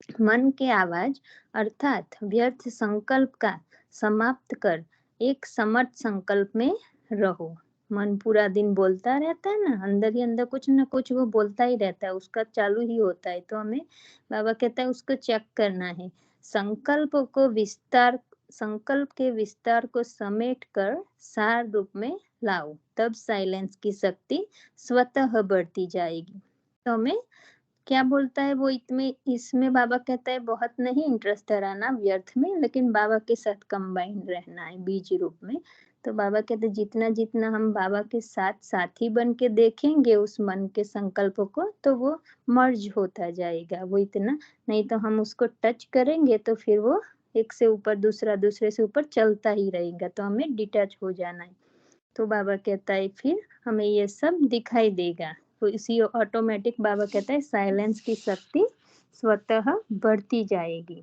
मन के आवाज अर्थात व्यर्थ संकल्प का समाप्त कर एक समर्थ संकल्प में रहो। मन पूरा दिन बोलता रहता है ना, अंदर ही अंदर कुछ ना कुछ वो बोलता ही रहता है, उसका चालू ही होता है। तो हमें बाबा कहता है उसको चेक करना है। संकल्प को विस्तार संकल्प के विस्तार को समेट कर सार रूप में लाओ, तब साइलेंस की शक्ति स्वतः बढ़ती जाएगी। तो हमें क्या बोलता है वो, इसमें बाबा कहता है बहुत नहीं इंटरेस्ट कराना व्यर्थ में, लेकिन बाबा के साथ कंबाइन रहना है बीज रूप में। तो बाबा कहते हैं जितना जितना हम बाबा के साथ साथी बन के देखेंगे उस मन के संकल्प को, तो वो मर्ज होता जाएगा। वो इतना नहीं तो हम उसको टच करेंगे तो फिर वो एक से ऊपर दूसरा, दूसरे से ऊपर चलता ही रहेगा। तो हमें डिटैच हो जाना है। तो बाबा कहता है फिर हमें ये सब दिखाई देगा। तो इसी ऑटोमेटिक बाबा कहता है साइलेंस की शक्ति स्वतः बढ़ती जाएगी।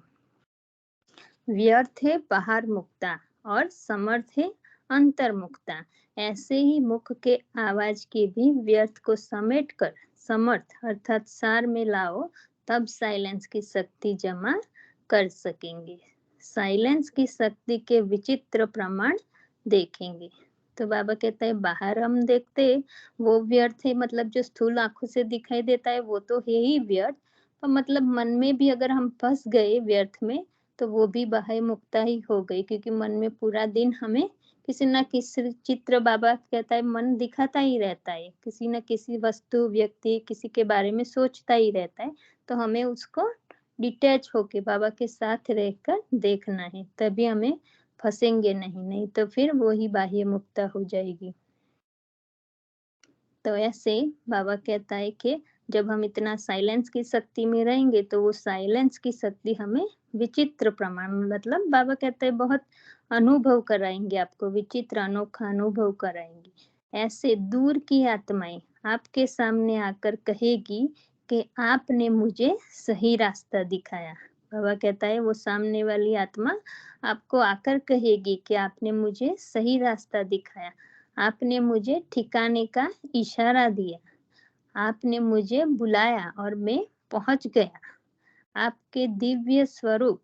व्यर्थ है बाहर मुक्ता और समर्थ है अंतर मुक्ता। ऐसे ही मुख के आवाज के भी व्यर्थ को समेट कर समर्थ अर्थात सार में लाओ, तब साइलेंस की शक्ति जमा कर सकेंगे। साइलेंस की शक्ति के विचित्र प्रमाण देखेंगे। तो बाबा कहता है बाहर हम देखते वो व्यर्थ है, मतलब जो स्थूल आंखों से दिखाई देता है वो तो है ही व्यर्थ, पर मतलब मन में भी अगर हम फंस गए व्यर्थ में तो वो भी बाह्य मुक्ता ही हो गई, क्योंकि मन में पूरा दिन हमें किसी न किसी चित्र, बाबा कहता है मन दिखाता ही रहता है, किसी न किसी वस्तु व्यक्ति किसी के बारे में सोचता ही रहता है। तो हमें उसको डिटैच होके बाबा के साथ रहकर देखना है, तभी हमें फंसेंगे नहीं, नहीं तो फिर वो ही बाह्य मुक्ता हो जाएगी। तो ऐसे बाबा कहता है कि जब हम इतना साइलेंस की शक्ति में रहेंगे तो वो साइलेंस की शक्ति हमें विचित्र प्रमाण, मतलब बाबा कहते हैं बहुत अनुभव कराएंगे आपको, विचित्र अनोखा अनुभव कराएंगे। ऐसे दूर की आत्माएं आपके सामने आकर कहेगी कि आपने मुझे सही रास्ता दिखाया। बाबा कहता है वो सामने वाली आत्मा आपको आकर कहेगी कि आपने मुझे सही रास्ता दिखाया, आपने मुझे ठिकाने का इशारा दिया, आपने मुझे बुलाया और मैं पहुंच गया। आपके दिव्य स्वरूप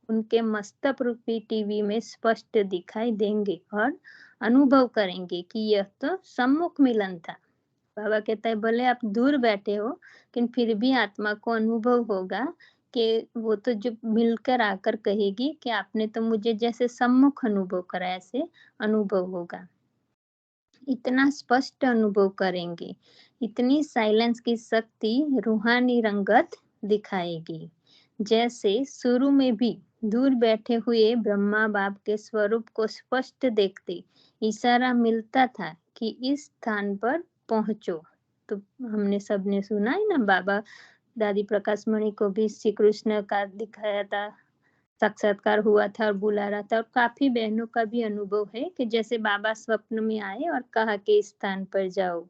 उनके मस्तक रूपी टीवी में स्पष्ट दिखाई देंगे और अनुभव करेंगे कि यह तो सम्मुख मिलन था। बाबा कहता है भले आप दूर बैठे हो, लेकिन फिर भी आत्मा को अनुभव होगा कि वो तो जब मिलकर आकर कहेगी कि आपने तो मुझे जैसे सम्मुख अनुभव करा, ऐसे अनुभव होगा। इतना स्पष्ट अनुभव करेंगे, इतनी साइलेंस की शक्ति रूहानी रंगत दिखाएगी। जैसे शुरू में भी दूर बैठे हुए ब्रह्मा बाप के स्वरूप को स्पष्ट देखते इशारा मिलता था कि इस स्थान पर पहुंचो। तो हमने सबने सुना है ना, बाबा दादी प्रकाश मणि को भी श्री कृष्ण का दिखाया था, साक्षात्कार हुआ था और बुला रहा था। और काफी बहनों का भी अनुभव है कि जैसे बाबा स्वप्न में आए और कहा कि इस स्थान पर जाओ।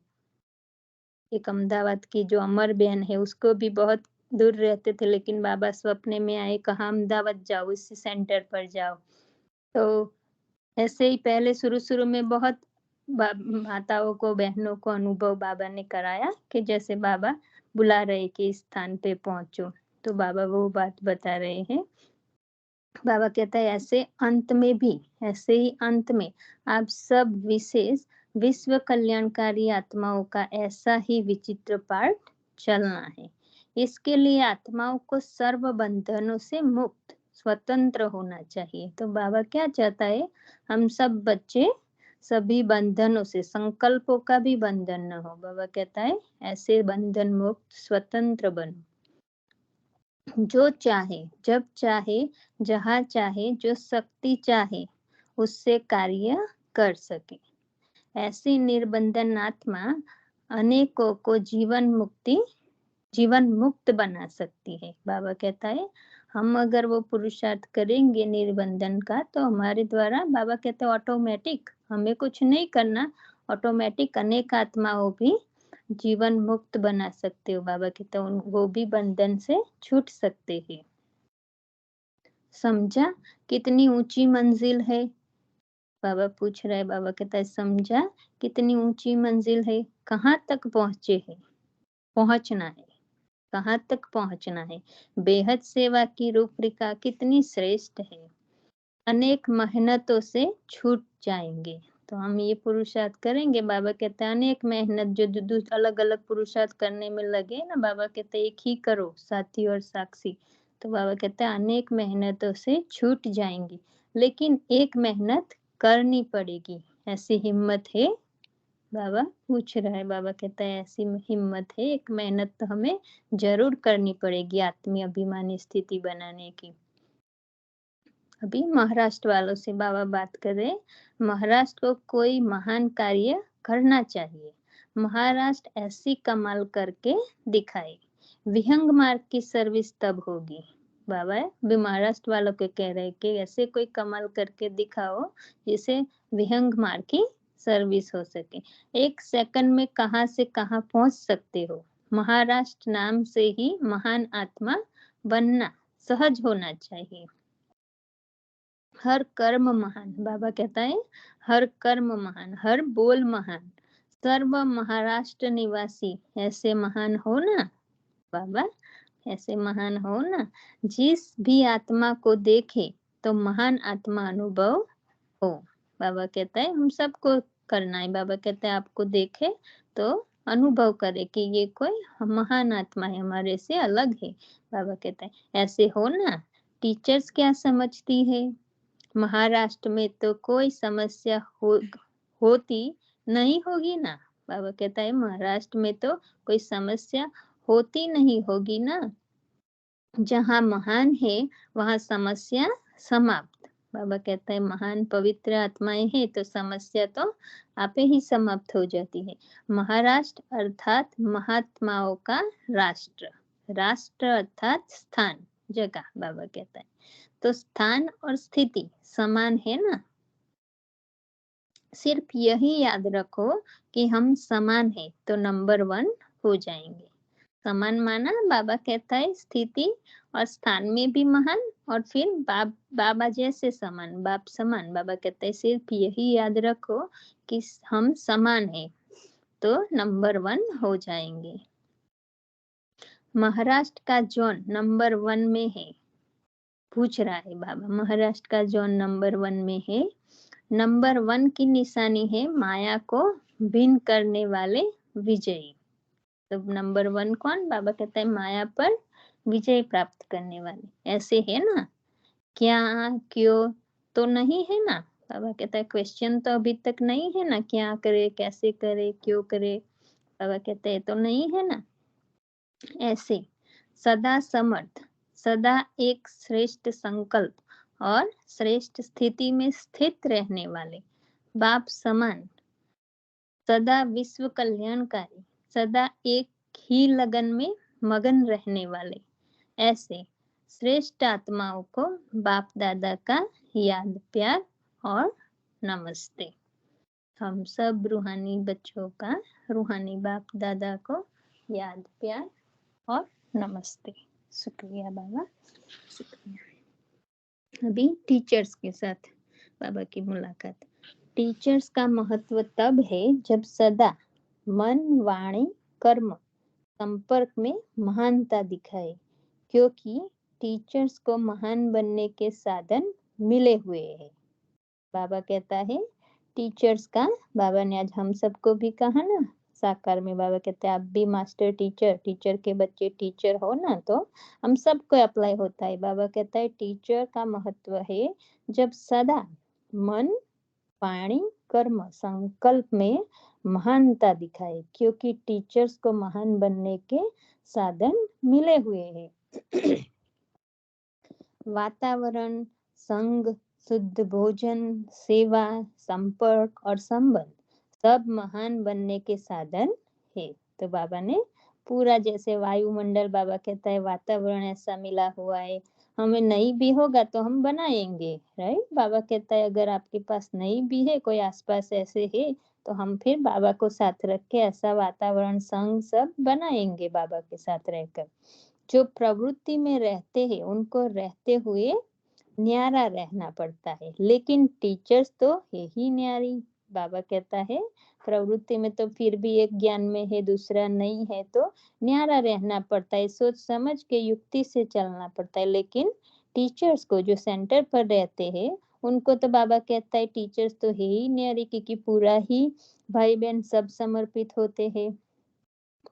एक अहमदाबाद की जो अमर बहन है उसको भी बहुत दूर रहते थे, लेकिन बाबा स्वप्न में आए, कहा अहमदाबाद जाओ, इस सेंटर पर जाओ। तो ऐसे ही पहले शुरू-शुरू में बहुत माताओं को, बहनों को अनुभव बाबा ने कराया कि जैसे बाबा बुला रहे कि इस स्थान पे पहुंचो। तो बाबा वो बात बता रहे हैं। बाबा कहता है ऐसे ही अंत में आप सब विशेष विश्व कल्याणकारी आत्माओं का ऐसा ही विचित्र पाठ चलना है। इसके लिए आत्माओं को सर्व बंधनों से मुक्त स्वतंत्र होना चाहिए। तो बाबा क्या चाहता है, हम सब बच्चे सभी बंधनों से, संकल्पों का भी बंधन न हो। बाबा कहता है ऐसे बंधन मुक्त स्वतंत्र बनो, जो चाहे जब चाहे जहाँ चाहे जो शक्ति चाहे उससे कार्य कर सके। ऐसी निर्बंधन आत्मा अनेकों को जीवन मुक्त बना सकती है। बाबा कहता है हम अगर वो पुरुषार्थ करेंगे निर्बंधन का, तो हमारे द्वारा, बाबा कहते हैं ऑटोमेटिक, हमें कुछ नहीं करना, ऑटोमेटिक अनेक आत्माओं भी जीवन मुक्त बना सकते हो। बाबा कहते हैं वो भी बंधन से छूट सकते हैं। समझा कितनी ऊंची मंजिल है? बाबा पूछ रहे, बाबा कहता है समझा कितनी ऊंची मंजिल है, कहाँ तक पहुंचे हैं, पहुंचना है। कहाँ तक पहुंचना है। बेहद सेवा की रूपरेखा कितनी श्रेष्ठ है। अनेक मेहनतों से छूट जाएंगे। तो हम ये पुरुषार्थ करेंगे। बाबा कहते हैं अनेक मेहनत जो अलग अलग पुरुषार्थ करने में लगे ना, बाबा कहते हैं एक ही करो, साथी और साक्षी। तो बाबा कहते हैं अनेक मेहनतों से छूट जाएंगी, लेकिन एक मेहनत करनी पड़ेगी। ऐसी हिम्मत है? बाबा पूछ रहा है। बाबा कहता है ऐसी हिम्मत है, एक मेहनत तो हमें जरूर करनी पड़ेगी आत्मीय अभिमानी स्थिति बनाने की। अभी महाराष्ट्र वालों से बाबा बात कर रहे। महाराष्ट्र को कोई महान कार्य करना चाहिए। महाराष्ट्र ऐसी कमाल करके दिखाए, विहंग मार्ग की सर्विस तब होगी। बाबा भी महाराष्ट्र वालों को कह रहे कि ऐसे कोई कमाल करके दिखाओ जिसे विहंग मार्ग की सर्विस हो सके। एक सेकंड में कहां से कहां पहुंच सकते हो। महाराष्ट्र नाम से ही महान आत्मा बनना सहज होना चाहिए। हर कर्म महान, बाबा कहता है हर कर्म महान, हर बोल महान। सर्व महाराष्ट्र निवासी ऐसे महान हो ना बाबा, ऐसे महान हो ना। जिस भी आत्मा को देखे तो महान आत्मा अनुभव हो। बाबा कहता है हम सबको करना है। बाबा कहता है आपको देखे तो अनुभव करे कि ये कोई महान आत्मा है, हमारे से अलग है। बाबा कहता है ऐसे हो ना। टीचर्स क्या समझती है? महाराष्ट्र में तो कोई समस्या होती नहीं होगी ना। बाबा कहता है महाराष्ट्र में तो कोई समस्या होती नहीं होगी ना। जहाँ महान है वहाँ समस्या समाप्त। बाबा कहता है महान पवित्र आत्माएं हैं तो समस्या तो आपे ही समाप्त हो जाती है। महाराष्ट्र अर्थात महात्माओं का राष्ट्र, राष्ट्र अर्थात स्थान, जगह। बाबा कहता है तो स्थान और स्थिति समान है ना। सिर्फ यही याद रखो कि हम समान है तो नंबर 1 हो जाएंगे। समान माना, बाबा कहता है स्थिति और स्थान में भी महान, और फिर बाबा जैसे समान, बाप समान। बाबा कहता है सिर्फ यही याद रखो कि हम समान है तो नंबर 1 हो जाएंगे। महाराष्ट्र का जोन नंबर 1 में है, पूछ रहा है बाबा। महाराष्ट्र का जोन नंबर 1 में है। नंबर 1 की निशानी है माया को भिन्न करने वाले विजयी। तो नंबर 1 कौन? बाबा कहता है माया पर विजय प्राप्त करने वाले। ऐसे है ना। क्या क्यों तो नहीं है ना। बाबा कहता है क्वेश्चन तो अभी तक नहीं है ना, क्या करे, कैसे करे, क्यों करे। बाबा कहते हैं तो नहीं है ना। ऐसे सदा समर्थ, सदा एक श्रेष्ठ संकल्प और श्रेष्ठ स्थिति में स्थित रहने वाले, बाप समान, सदा विश्व कल्याणकारी, सदा एक ही लगन में मगन रहने वाले, ऐसे श्रेष्ठ आत्माओं को बाप दादा का याद प्यार और नमस्ते। हम सब रूहानी बच्चों का रूहानी बाप दादा को याद प्यार और नमस्ते। शुक्रिया बाबा, शुक्रिया। अभी टीचर्स के साथ बाबा की मुलाकात। टीचर्स का महत्व तब है जब सदा मन वाणी कर्म संपर्क में महानता दिखाए, क्योंकि टीचर्स को महान बनने के साधन मिले हुए हैं। बाबा कहता है टीचर्स का, बाबा ने आज हम सबको भी कहा ना साकार में। बाबा कहते हैं आप भी मास्टर टीचर, टीचर के बच्चे टीचर हो ना, तो हम सबको अप्लाई होता है। बाबा कहता है टीचर का महत्व है जब सदा मन वाणी कर्म संकल्प में महानता दिखाए, क्योंकि टीचर्स को महान बनने के साधन मिले हुए हैं। वातावरण, संग, शुद्ध भोजन, सेवा, संपर्क और संबंध सब महान बनने के साधन है। तो बाबा ने पूरा जैसे वायुमंडल, बाबा कहता है वातावरण ऐसा मिला हुआ है, हमें नहीं भी होगा तो हम बनाएंगे, राइट। बाबा कहता है अगर आपके पास नहीं भी है, कोई आसपास ऐसे है, तो हम फिर बाबा को साथ रख के ऐसा वातावरण संग सब बनाएंगे बाबा के साथ रहकर। जो प्रवृत्ति में रहते हैं उनको रहते हुए न्यारा रहना पड़ता है, लेकिन टीचर्स तो यही न्यारी बाबा कहता है प्रवृत्ति में तो फिर भी एक ज्ञान में है, दूसरा नहीं है, तो न्यारा रहना पड़ता है, सोच समझ के युक्ति से चलना पड़ता है। लेकिन टीचर्स को जो सेंटर पर रहते हैं उनको तो बाबा कहता है टीचर्स तो है ही न्यारे, क्योंकि पूरा ही भाई बहन सब समर्पित होते हैं,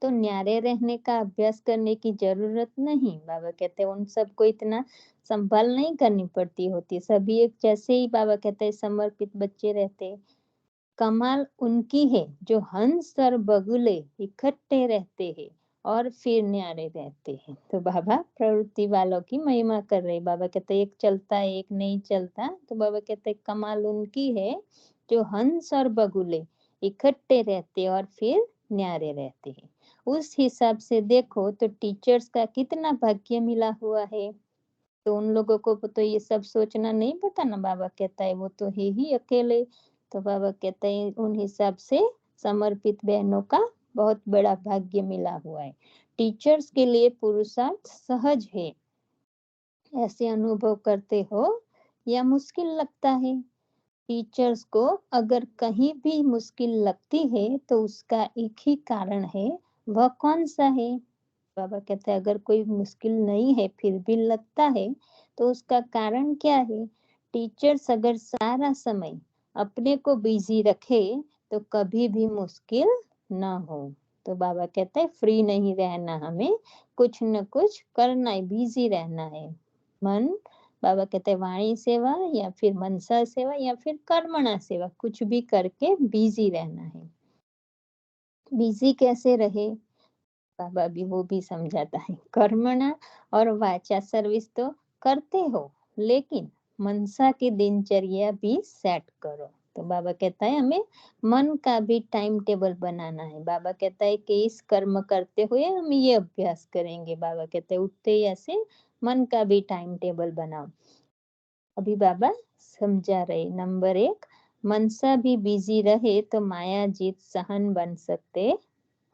तो न्यारे रहने का अभ्यास करने की जरूरत नहीं। बाबा कहते हैं उन सबको इतना संभाल नहीं करनी पड़ती होती, सभी एक जैसे ही बाबा कहते हैं समर्पित बच्चे रहते हैं। कमाल उनकी है जो हंस और बगुले इकट्ठे रहते हैं और फिर न्यारे रहते हैं। तो बाबा प्रवृत्ति वालों की महिमा कर रहे। बाबा कहते एक चलता है एक नहीं चलता, तो बाबा कहते कमाल उनकी है जो हंस और बगुले इकट्ठे रहते और फिर न्यारे रहते हैं। उस हिसाब से देखो तो टीचर्स का कितना भाग्य मिला हुआ है। तो उन लोगों को तो ये सब सोचना नहीं पड़ता ना, बाबा कहता है वो तो है ही अकेले। तो बाबा कहते हैं उन हिसाब से समर्पित बहनों का बहुत बड़ा भाग्य मिला हुआ है। टीचर्स के लिए पुरुषार्थ सहज है, ऐसे अनुभव करते हो या मुश्किल लगता है? टीचर्स को अगर कहीं भी मुश्किल लगती है तो उसका एक ही कारण है, वह कौन सा है? बाबा कहते हैं अगर कोई मुश्किल नहीं है फिर भी लगता है तो उसका कारण क्या है? टीचर्स अगर सारा समय अपने को बिजी रखे तो कभी भी मुश्किल ना हो। तो बाबा कहते हैं फ्री नहीं रहना, हमें कुछ न कुछ करना है, बिजी रहना है। मन बाबा कहते हैं वाणी सेवा या फिर मनसा सेवा या फिर कर्मणा सेवा, कुछ भी करके बिजी रहना है। बिजी कैसे रहे? बाबा भी वो भी समझाता है। कर्मणा और वाचा सर्विस तो करते हो, लेकिन मनसा की दिनचर्या भी सेट करो। तो बाबा कहता है हमें मन का भी टाइम टेबल बनाना है। बाबा कहता है कि इस कर्म करते हुए हम ये अभ्यास करेंगे। बाबा कहते हैं उठते ही ऐसे मन का भी टाइम टेबल बनाओ। अभी बाबा समझा रहे। नंबर 1, मनसा भी बिजी रहे तो माया जीत सहन बन सकते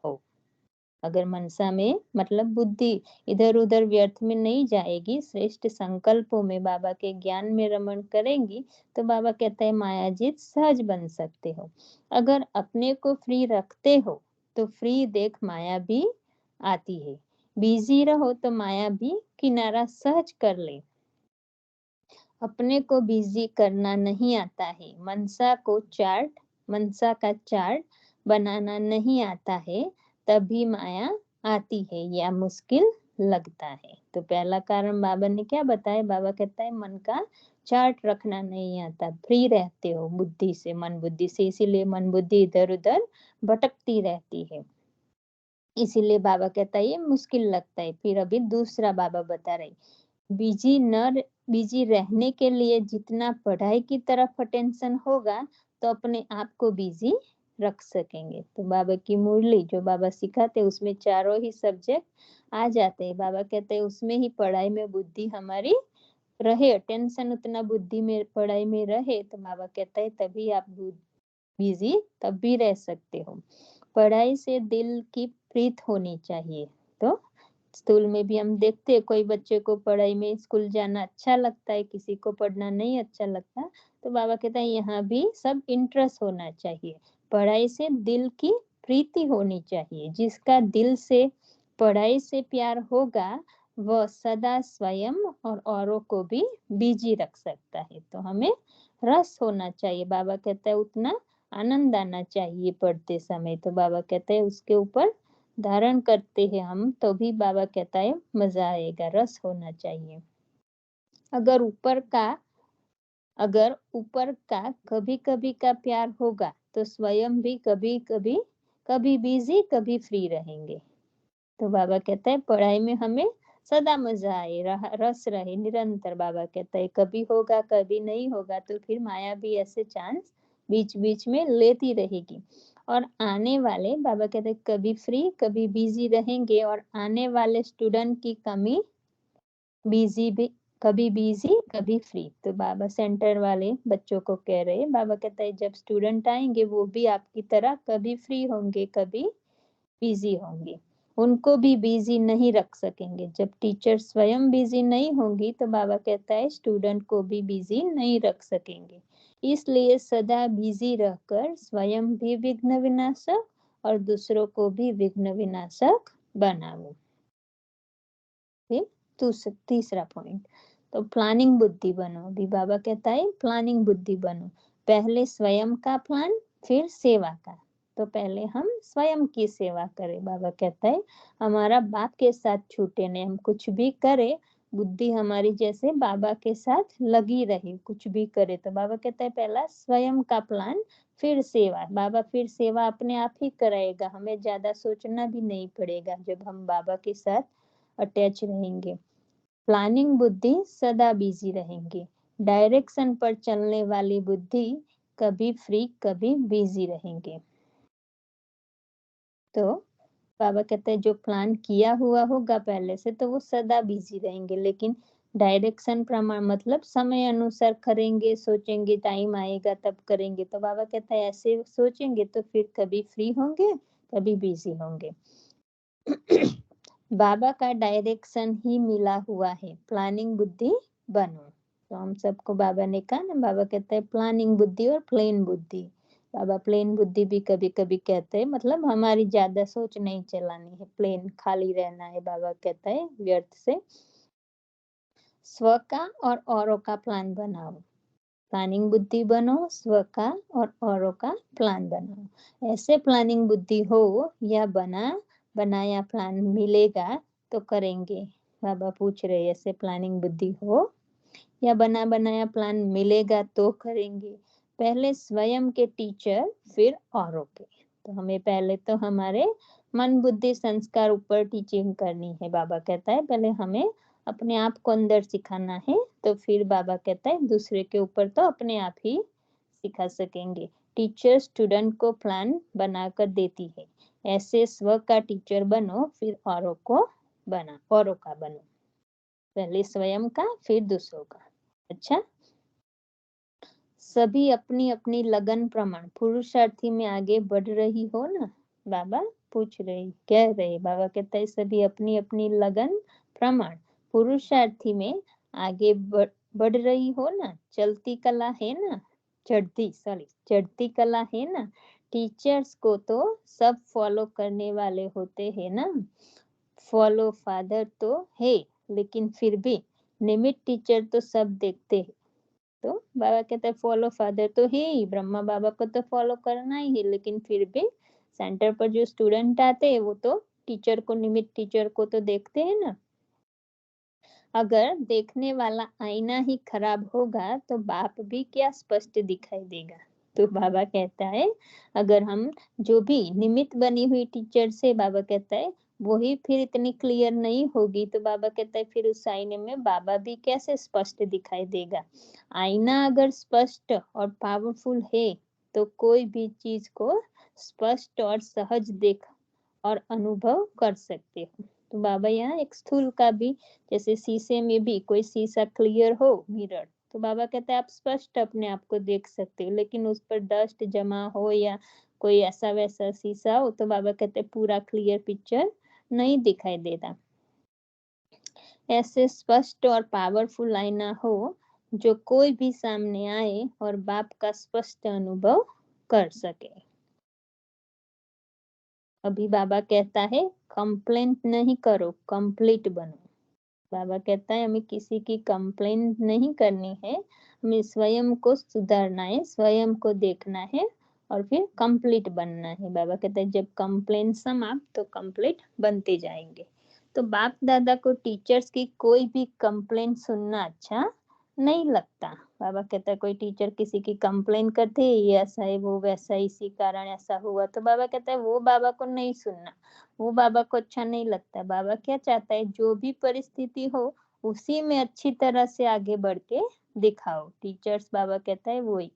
हो। अगर मनसा में मतलब बुद्धि इधर उधर व्यर्थ में नहीं जाएगी, श्रेष्ठ संकल्पों में बाबा के ज्ञान में रमण करेंगी, तो बाबा कहते हैं माया जीत सहज बन सकते हो। अगर अपने को फ्री रखते हो तो फ्री देख माया भी आती है। बिजी रहो तो माया भी किनारा सहज कर ले। अपने को बिजी करना नहीं आता है, मनसा का चार्ट बनाना नहीं आता है, तभी माया आती है या मुश्किल लगता है। तो पहला कारण बाबा ने क्या बताया? बाबा कहता है मन का चार्ट रखना नहीं आता, फ्री रहते हो बुद्धि से, मन बुद्धि से, इसीलिए मन बुद्धि इधर उधर भटकती रहती है, इसीलिए बाबा कहता है ये मुश्किल लगता है। फिर अभी दूसरा बाबा बता रहे, बिजी रहने के लिए जितना पढ़ाई की तरफ अटेंशन होगा तो अपने आप को बिजी रख सकेंगे। तो बाबा की मुरली जो बाबा सिखाते उसमें चारों ही सब्जेक्ट आ जाते हैं। बाबा कहते हैं उसमें ही पढ़ाई में बुद्धि हमारी रहे, अटेंशन उतना बुद्धि में पढ़ाई में रहे, तो बाबा कहता है तभी आप बिजी तब भी रह सकते हो। पढ़ाई से दिल की प्रीत होनी चाहिए। तो स्कूल में भी हम देखते हैं कोई बच्चे को पढ़ाई में स्कूल जाना अच्छा लगता है, किसी को पढ़ना नहीं अच्छा लगता। तो बाबा कहता है यहाँ भी सब इंटरेस्ट होना चाहिए, पढ़ाई से दिल की प्रीति होनी चाहिए। जिसका दिल से पढ़ाई से प्यार होगा वह सदा स्वयं और औरों को भी बिजी रख सकता है। तो हमें रस होना चाहिए। बाबा कहता है उतना आनंद आना चाहिए पढ़ते समय। तो बाबा कहते हैं उसके ऊपर धारण करते हैं हम, तो भी बाबा कहता है मजा आएगा, रस होना चाहिए। अगर ऊपर का कभी कभी का प्यार होगा तो स्वयं भी कभी कभी कभी बिजी कभी फ्री रहेंगे। तो बाबा कहता है पढ़ाई में हमें सदा मजा आए, रस रहे निरंतर। बाबा कहता है कभी होगा कभी नहीं होगा, तो फिर माया भी ऐसे चांस बीच बीच में लेती रहेगी। और आने वाले बाबा कहते हैं कभी फ्री कभी बिजी रहेंगे, और आने वाले स्टूडेंट की कमी बिजी भी कभी बिजी कभी फ्री। तो बाबा सेंटर वाले बच्चों को कह रहे हैं, बाबा कहता है जब स्टूडेंट आएंगे वो भी आपकी तरह कभी फ्री होंगे कभी बिजी होंगे, उनको भी बिजी नहीं रख सकेंगे। जब टीचर स्वयं बिजी नहीं होंगी तो बाबा कहता है स्टूडेंट को भी बिजी नहीं रख सकेंगे। इसलिए सदा बिजी रहकर स्वयं भी विघ्न विनाशक और दूसरों को भी विघ्न विनाशक बनाओ। फिर तीसरा पॉइंट, तो प्लानिंग बुद्धि बनो। अभी बाबा कहता है प्लानिंग बुद्धि बनो। पहले स्वयं का प्लान, फिर सेवा का। तो पहले हम स्वयं की सेवा करें। बाबा कहता है हमारा बाप के साथ छूटे नहीं, हम कुछ भी करें, बुद्धि हमारी जैसे बाबा के साथ लगी रहे, कुछ भी करे। तो बाबा कहता है पहला स्वयं का प्लान, फिर सेवा। बाबा फिर सेवा अपने आप ही कराएगा, हमें ज्यादा सोचना भी नहीं पड़ेगा जब हम बाबा के साथ अटैच रहेंगे। प्लानिंग बुद्धि सदा बिजी रहेंगी। डायरेक्शन पर चलने वाली बुद्धि कभी फ्री कभी बिजी रहेंगे। तो बाबा कहते हैं जो प्लान किया हुआ होगा पहले से तो वो सदा बिजी रहेंगे, लेकिन डायरेक्शन प्रमाण मतलब समय अनुसार करेंगे, सोचेंगे टाइम आएगा तब करेंगे। तो बाबा कहता है ऐसे सोचेंगे तो फिर कभी फ्री होंगे कभी बिजी होंगे। बाबा का डायरेक्शन ही मिला हुआ है, प्लानिंग बुद्धि बनो। तो हम सबको बाबा ने कहा ना, बाबा कहते हैं प्लानिंग बुद्धि और प्लेन बुद्धि। बाबा प्लेन बुद्धि भी कभी कभी कहते हैं, मतलब हमारी ज्यादा सोच नहीं चलानी है, प्लेन खाली रहना है। बाबा कहता है व्यर्थ से स्व का और औरों का प्लान बनाओ। प्लानिंग बुद्धि बनो, स्व का और औरों का प्लान बनाओ। ऐसे प्लानिंग बुद्धि हो या बनाया प्लान मिलेगा तो करेंगे। बाबा पूछ रहे ऐसे प्लानिंग बुद्धि हो या बनाया प्लान मिलेगा तो करेंगे। पहले स्वयं के टीचर फिर औरों के। तो हमें पहले तो हमारे मन बुद्धि संस्कार ऊपर टीचिंग करनी है। बाबा कहता है पहले हमें अपने आप को अंदर सिखाना है, तो फिर बाबा कहता है दूसरे के ऊपर तो अपने आप ही सिखा सकेंगे। टीचर स्टूडेंट को प्लान बनाकर देती है, ऐसे स्व का टीचर बनो फिर औरों का बनो। पहले स्वयं का फिर दूसरों का। अच्छा, सभी अपनी अपनी लगन प्रमाण पुरुषार्थी में आगे बढ़ रही हो ना। बाबा पूछ रहे, कह रहे, बाबा कहता है सभी अपनी अपनी लगन प्रमाण पुरुषार्थी में आगे बढ़ रही हो ना। चलती कला है ना, चढ़ती कला है ना। टीचर्स को तो सब फॉलो करने वाले होते हैं ना। फॉलो फादर तो है, लेकिन फिर भी निमित टीचर तो सब देखते हैं। तो बाबा कहते हैं फॉलो फादर तो है ही, ब्रह्मा बाबा को तो फॉलो करना ही है, लेकिन फिर भी सेंटर पर जो स्टूडेंट आते हैं वो तो टीचर को, निमित टीचर को तो देखते हैं ना। अगर देखने वाला आईना ही खराब होगा तो बाप भी क्या स्पष्ट दिखाई देगा। तो बाबा कहता है अगर हम जो भी निमित्त बनी हुई टीचर से, बाबा कहता है वही फिर इतनी क्लियर नहीं होगी, तो बाबा कहता है फिर उस आईने में बाबा भी कैसे स्पष्ट दिखाई देगा। आईना अगर स्पष्ट और पावरफुल है तो कोई भी चीज को स्पष्ट और सहज देख और अनुभव कर सकते हो। तो बाबा यहाँ एक स्थूल का भी, जैसे शीशे में भी कोई शीशा क्लियर हो, मिरर, तो बाबा कहते हैं आप स्पष्ट अपने आप को देख सकते हो, लेकिन उस पर डस्ट जमा हो या कोई ऐसा वैसा शीशा हो तो बाबा कहते हैं पूरा क्लियर पिक्चर नहीं दिखाई देता। ऐसे स्पष्ट और पावरफुल आईना हो जो कोई भी सामने आए और बाप का स्पष्ट अनुभव कर सके। अभी बाबा कहता है कंप्लेंट नहीं करो, कंप्लीट बनो। बाबा कहता है हमें किसी की कंप्लेंट नहीं करनी है, हमें स्वयं को सुधारना है, स्वयं को देखना है और फिर कंप्लीट बनना है। बाबा कहता है जब कंप्लेंट समाप्त तो कंप्लीट बनते जाएंगे। तो बाप दादा को टीचर्स की कोई भी कंप्लेंट सुनना अच्छा नहीं लगता। बाबा कहता है कोई टीचर किसी की कंप्लेन करते है ये ऐसा है वो वैसा है, इसी कारण ऐसा हुआ, तो बाबा कहता है वो बाबा को नहीं सुनना, वो बाबा को अच्छा नहीं लगता। बाबा क्या चाहता है जो भी परिस्थिति हो उसी में अच्छी तरह से आगे बढ़ के दिखाओ। टीचर्स, बाबा कहता है वही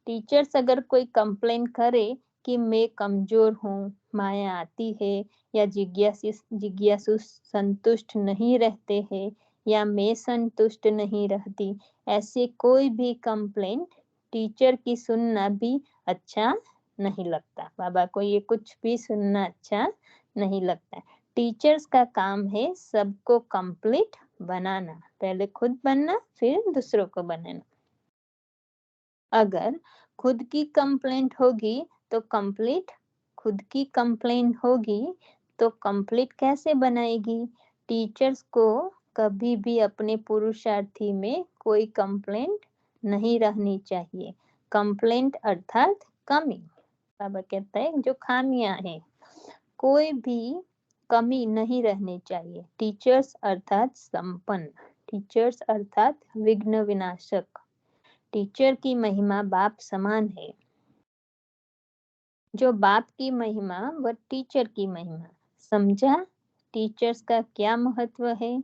टीचर्स अगर कोई कंप्लेन करे कि मैं कमजोर हूँ, माया आती है, या जिज्ञासु संतुष्ट नहीं रहते हैं, या मैं संतुष्ट नहीं रहती, ऐसे कोई भी कंप्लेंट टीचर की सुनना भी अच्छा नहीं लगता। बाबा को ये कुछ भी सुनना अच्छा नहीं लगता। टीचर्स का काम है सबको कंप्लीट बनाना, पहले खुद बनना फिर दूसरों को बनाना। अगर खुद की कंप्लेंट होगी तो कंप्लीट, खुद की कंप्लेंट होगी तो कंप्लीट कैसे बनाएगी? टीचर्स को कभी भी अपने पुरुषार्थी में कोई कंप्लेंट नहीं रहनी चाहिए। कंप्लेंट अर्थात कमी। बाबा कहता है जो खामियां हैं, कोई भी कमी नहीं रहनी चाहिए। टीचर्स अर्थात संपन्न, टीचर्स अर्थात विघ्न विनाशक। टीचर की महिमा बाप समान है। जो बाप की महिमा व टीचर की महिमा। समझा टीचर्स का क्या महत्व है?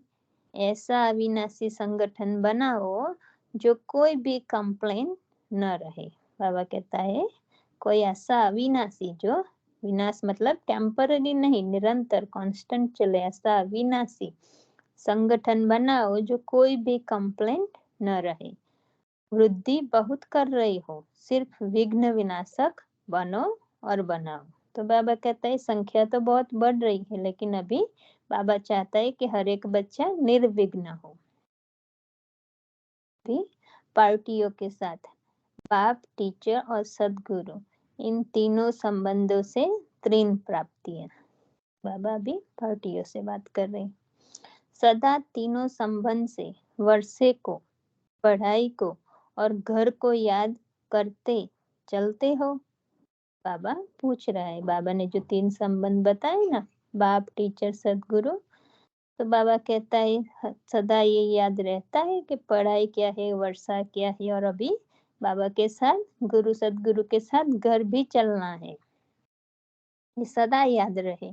ऐसा अविनाशी संगठन बनाओ जो कोई भी कंप्लेन न रहे। बाबा कहता है कोई ऐसा अविनाशी, जो विनाश मतलब टेम्पररी नहीं, निरंतर कांस्टेंट चले, ऐसा अविनाशी संगठन बनाओ जो कोई भी कंप्लेंट न रहे। वृद्धि बहुत कर रही हो, सिर्फ विघ्न विनाशक बनो और बनाओ। तो बाबा कहता है संख्या तो बहुत बढ़ रही है, लेकिन अभी बाबा चाहता है कि हर एक बच्चा निर्विघ्न हो। भी पार्टियों के साथ बाप, टीचर और सदगुरु, इन तीनों संबंधों से तीन प्राप्तियां। बाबा भी पार्टियों से बात कर रहे हैं। सदा तीनों संबंध से वर्षे को, पढ़ाई को और घर को याद करते चलते हो। बाबा पूछ रहा है, बाबा ने जो तीन संबंध बताए ना, बाप, टीचर, सदगुरु, तो बाबा कहता है सदा ये याद रहता है कि पढ़ाई क्या है, वर्षा क्या है, और अभी बाबा के साथ, गुरु सदगुरु के साथ घर भी चलना है। ये सदा याद रहे।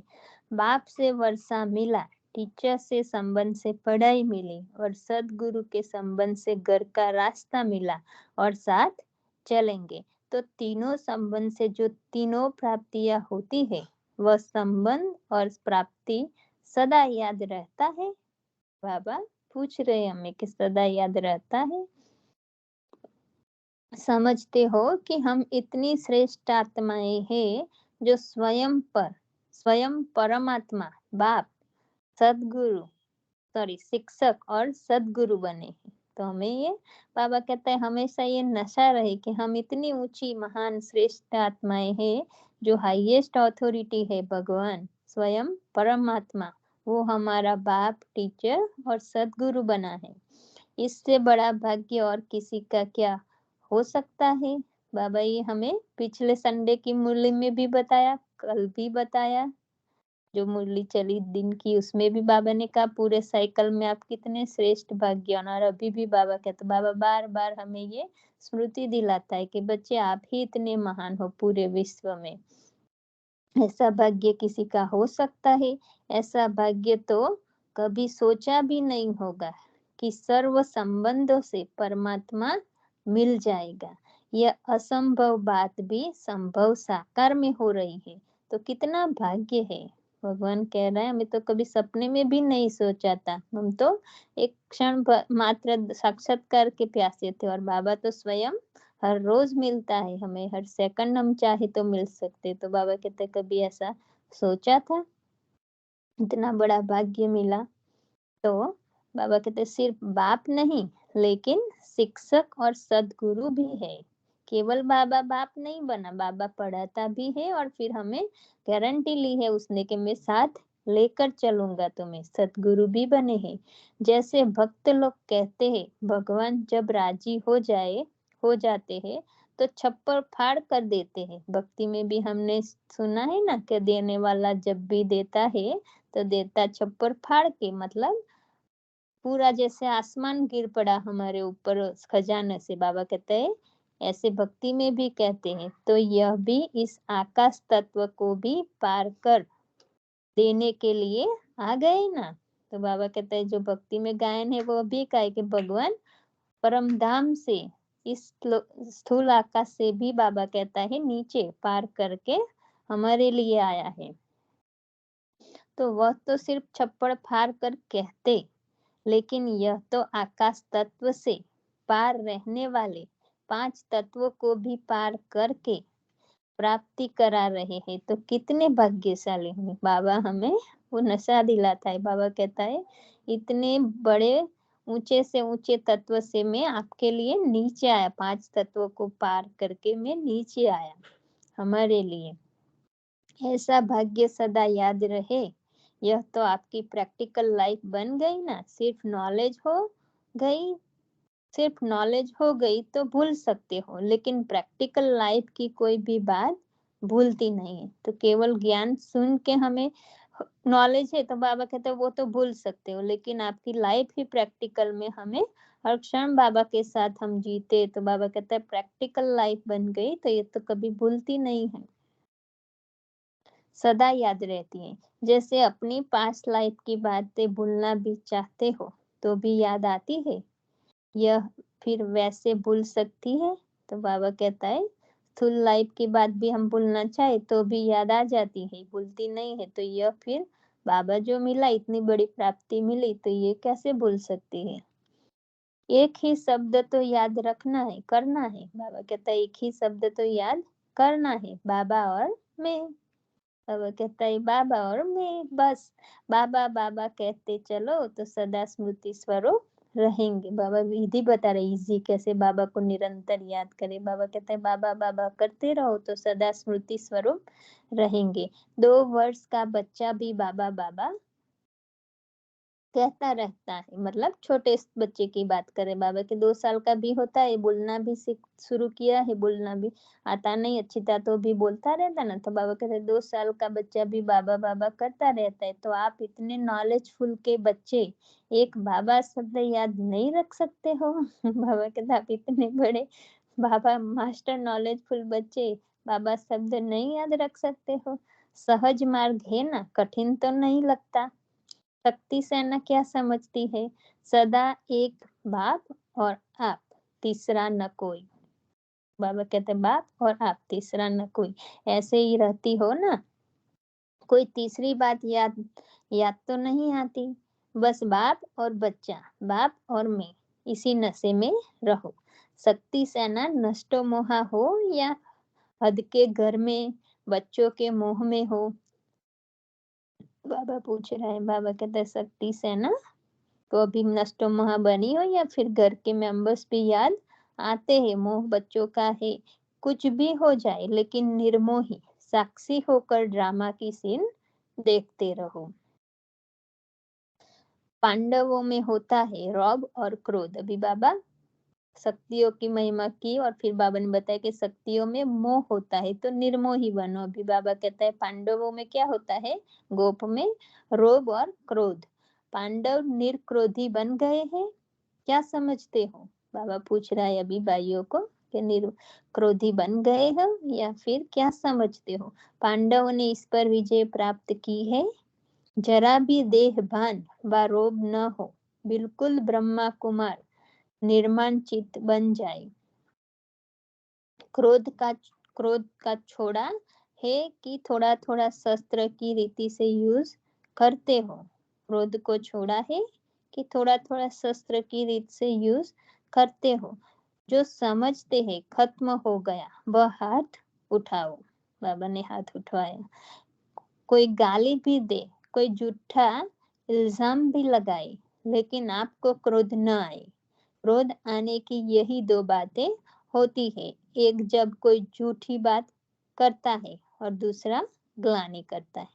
बाप से वर्षा मिला, टीचर से संबंध से पढ़ाई मिली और सदगुरु के संबंध से घर का रास्ता मिला और साथ चलेंगे। तो तीनों संबंध से जो तीनों प्राप्तियां होती है, वह संबंध और प्राप्ति सदा याद रहता है। बाबा पूछ रहे हमें कि सदा याद रहता है। समझते हो कि हम इतनी श्रेष्ठ आत्माएं हैं जो स्वयं परमात्मा, बाप, सदगुरु, शिक्षक और सदगुरु बने हैं। तो हमें ये, बाबा कहता है हमेशा ये नशा रहे कि हम इतनी ऊंची महान श्रेष्ठ आत्माएं हैं, जो हाईएस्ट अथॉरिटी है भगवान स्वयं परमात्मा, वो हमारा बाप, टीचर और सदगुरु बना है। इससे बड़ा भाग्य और किसी का क्या हो सकता है? बाबा ये हमें पिछले संडे की मुरली में भी बताया, कल भी बताया, जो मुरली चली दिन की, उसमें भी बाबा ने कहा पूरे साइकिल में आप कितने श्रेष्ठ भाग्यवान। और अभी भी बाबा कहते, बाबा बार बार हमें ये स्मृति दिलाता है कि बच्चे आप ही इतने महान हो पूरे विश्व में। ऐसा भाग्य किसी का हो सकता है? ऐसा भाग्य तो कभी सोचा भी नहीं होगा कि सर्व संबंधों से परमात्मा मिल जाएगा। यह असंभव बात भी संभव साकार में हो रही है। तो कितना भाग्य है। भगवान कह रहे हैं हमें तो कभी सपने में भी नहीं सोचा था, हम तो एक क्षण मात्र साक्षात्कार के प्यासे थे, और बाबा तो स्वयं हर रोज मिलता है हमें, हर सेकंड हम चाहे तो मिल सकते। तो बाबा कहते कभी ऐसा सोचा था? इतना बड़ा भाग्य मिला। तो बाबा कहते सिर्फ बाप नहीं, लेकिन शिक्षक और सदगुरु भी है। केवल बाबा बाप नहीं बना, बाबा पढ़ाता भी है और फिर हमें गारंटी ली है उसने कि मैं साथ लेकर चलूंगा तुम्हें। सदगुरु भी बने हैं। जैसे भक्त लोग कहते हैं भगवान जब राजी हो जाते हैं तो छप्पर फाड़ कर देते हैं। भक्ति में भी हमने सुना है ना कि देने वाला जब भी देता है तो देता छप्पर फाड़ के, मतलब पूरा जैसे आसमान गिर पड़ा हमारे ऊपर खजाने से। बाबा कहते हैं ऐसे भक्ति में भी कहते हैं। तो यह भी इस आकाश तत्व को भी पार कर देने के लिए आ गए ना। तो बाबा कहते हैं जो भक्ति में गायन है वो भी कहे कि भगवान परम धाम से, इस स्थूल आकाश से भी बाबा कहता है नीचे पार करके हमारे लिए आया है। तो वह तो सिर्फ छप्पड़ फाड़ कर कहते, लेकिन यह तो आकाश तत्व से पार रहने वाले 5 तत्वों को भी पार करके प्राप्ति करा रहे हैं। तो कितने भाग्यशाली हैं। बाबा हमें वो नशा दिलाता है। बाबा कहता है इतने बड़े ऊंचे से ऊंचे तत्व से मैं आपके लिए नीचे आया, 5 तत्वों को पार करके मैं नीचे आया हमारे लिए। ऐसा भाग्य सदा याद रहे। यह तो आपकी प्रैक्टिकल लाइफ बन गई ना। सिर्फ नॉलेज हो गई तो भूल सकते हो, लेकिन प्रैक्टिकल लाइफ की कोई भी बात भूलती नहीं है। तो केवल ज्ञान सुन के हमें नॉलेज है तो बाबा कहते हैं वो तो भूल सकते हो, लेकिन आपकी लाइफ ही प्रैक्टिकल में हमें हर क्षण बाबा के साथ हम जीते तो बाबा कहते हैं प्रैक्टिकल लाइफ बन गई तो ये तो कभी भूलती नहीं है, सदा याद रहती है। जैसे अपनी पास्ट लाइफ की बातें भूलना भी चाहते हो तो भी याद आती है, यह फिर वैसे भूल सकती है। तो बाबा कहता है स्थूल लाइफ की बात भी हम भूलना चाहे तो भी याद आ जाती है, भूलती नहीं है। तो यह फिर बाबा जो मिला, इतनी बड़ी प्राप्ति मिली तो ये कैसे भूल सकती है। एक ही शब्द तो याद रखना है, करना है। बाबा कहता है एक ही शब्द तो याद करना है, बाबा और मैं। बाबा कहता है बाबा और मैं, बस बाबा बाबा कहते चलो तो सदा स्मृति स्वरूप रहेंगे। बाबा विधि बता रहे इजी कैसे बाबा को निरंतर याद करे। बाबा कहते हैं बाबा बाबा करते रहो तो सदा स्मृति स्वरूप रहेंगे। 2 वर्ष का बच्चा भी बाबा बाबा कहता रहता है, मतलब छोटे बच्चे की बात करें, बाबा के 2 साल का भी होता है, बोलना भी सीख शुरू किया है, बोलना भी आता नहीं अच्छी तरह तो भी बोलता रहता ना। तो बाबा कहते हैं 2 साल का बच्चा भी बाबा बाबा करता रहता है। तो आप इतने नॉलेजफुल के बच्चे एक बाबा शब्द याद नहीं रख सकते हो। बाबा कहते आप इतने बड़े बाबा मास्टर नॉलेजफुल बच्चे बाबा शब्द नहीं याद रख सकते हो। सहज मार्ग है ना, कठिन तो नहीं लगता। शक्ति सेना क्या समझती है, सदा एक बाप और आप, तीसरा न कोई। बाबा कहते बाप और आप, तीसरा न कोई। ऐसे ही रहती हो ना, कोई तीसरी बात याद याद तो नहीं आती। बस बाप और बच्चा, बाप और मैं, इसी नशे में रहो। शक्ति सेना नष्टो मोहा हो या हद के घर में बच्चों के मोह में हो। बाबा पूछ रहे हैं, बाबा कहते शक्ति सेना तो अभी नष्टो मोह बनी हो या फिर घर के मेंबर्स भी याद आते हैं, मोह बच्चों का है। कुछ भी हो जाए लेकिन निर्मोही साक्षी होकर ड्रामा की सीन देखते रहो। पांडवों में होता है रौब और क्रोध। अभी बाबा शक्तियों की महिमा की और फिर बाबा ने बताया कि शक्तियों में मोह होता है तो निर्मोही बनो। अभी बाबा कहता है पांडवों में क्या होता है, गोप में रोब और क्रोध। पांडव निर्क्रोधी बन गए हैं, क्या समझते हो। बाबा पूछ रहा है अभी भाइयों को कि निर्क्रोधी बन गए हो या फिर क्या समझते हो। पांडवों ने इस पर विजय प्राप्त की है, जरा भी देह भान व रोब न हो, बिल्कुल ब्रह्मा कुमार निर्माण चित्त बन जाए। क्रोध का छोड़ा है कि थोड़ा थोड़ा शस्त्र की रीति से यूज करते हो। क्रोध को छोड़ा है कि थोड़ा थोड़ा शस्त्र की रीत से यूज करते हो। जो समझते हैं खत्म हो गया वह हाथ उठाओ। बाबा ने हाथ उठवाया। कोई गाली भी दे, कोई झूठा इल्जाम भी लगाए, लेकिन आपको क्रोध न आए। क्रोध आने की यही 2 बातें होती है, एक जब कोई झूठी बात करता है और दूसरा ग्लानि करता है।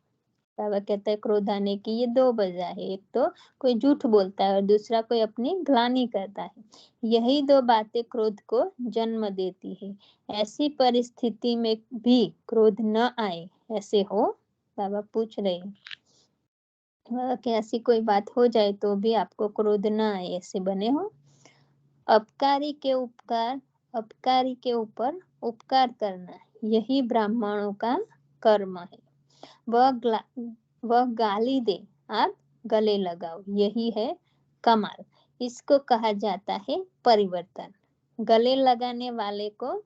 बाबा कहता है क्रोध आने की ये 2 वजह है, एक तो कोई झूठ बोलता है और दूसरा कोई अपनी ग्लानि करता है। यही 2 बातें क्रोध को जन्म देती है। ऐसी परिस्थिति में भी क्रोध न आए ऐसे हो। बाबा पूछ रहे हैं कि ऐसी कोई बात हो जाए तो भी आपको क्रोध न आए ऐसे बने हो। अपकारी के ऊपर उपकार करना, यही ब्राह्मणों का कर्म है। वह गाली दे, आप गले लगाओ, यही है कमाल। इसको कहा जाता है परिवर्तन। गले लगाने वाले को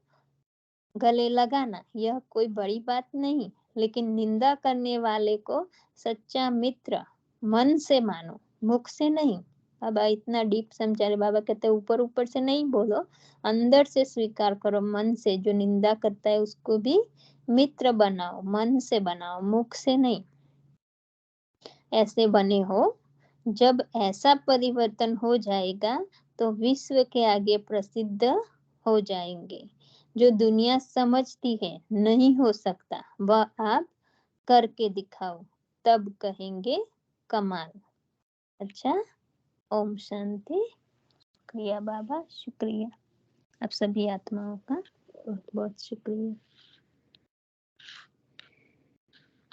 गले लगाना यह कोई बड़ी बात नहीं, लेकिन निंदा करने वाले को सच्चा मित्र मन से मानो, मुख से नहीं। बाबा इतना डीप समझा रहे। बाबा कहते हैं ऊपर ऊपर से नहीं बोलो, अंदर से स्वीकार करो, मन से। जो निंदा करता है उसको भी मित्र बनाओ, मन से बनाओ, मुख से नहीं। ऐसे बने हो जब ऐसा परिवर्तन हो जाएगा तो विश्व के आगे प्रसिद्ध हो जाएंगे। जो दुनिया समझती है नहीं हो सकता वह आप करके दिखाओ, तब कहेंगे कमाल। अच्छा, ओम शांति। शुक्रिया बाबा, शुक्रिया। आप सभी आत्माओं का बहुत बहुत शुक्रिया।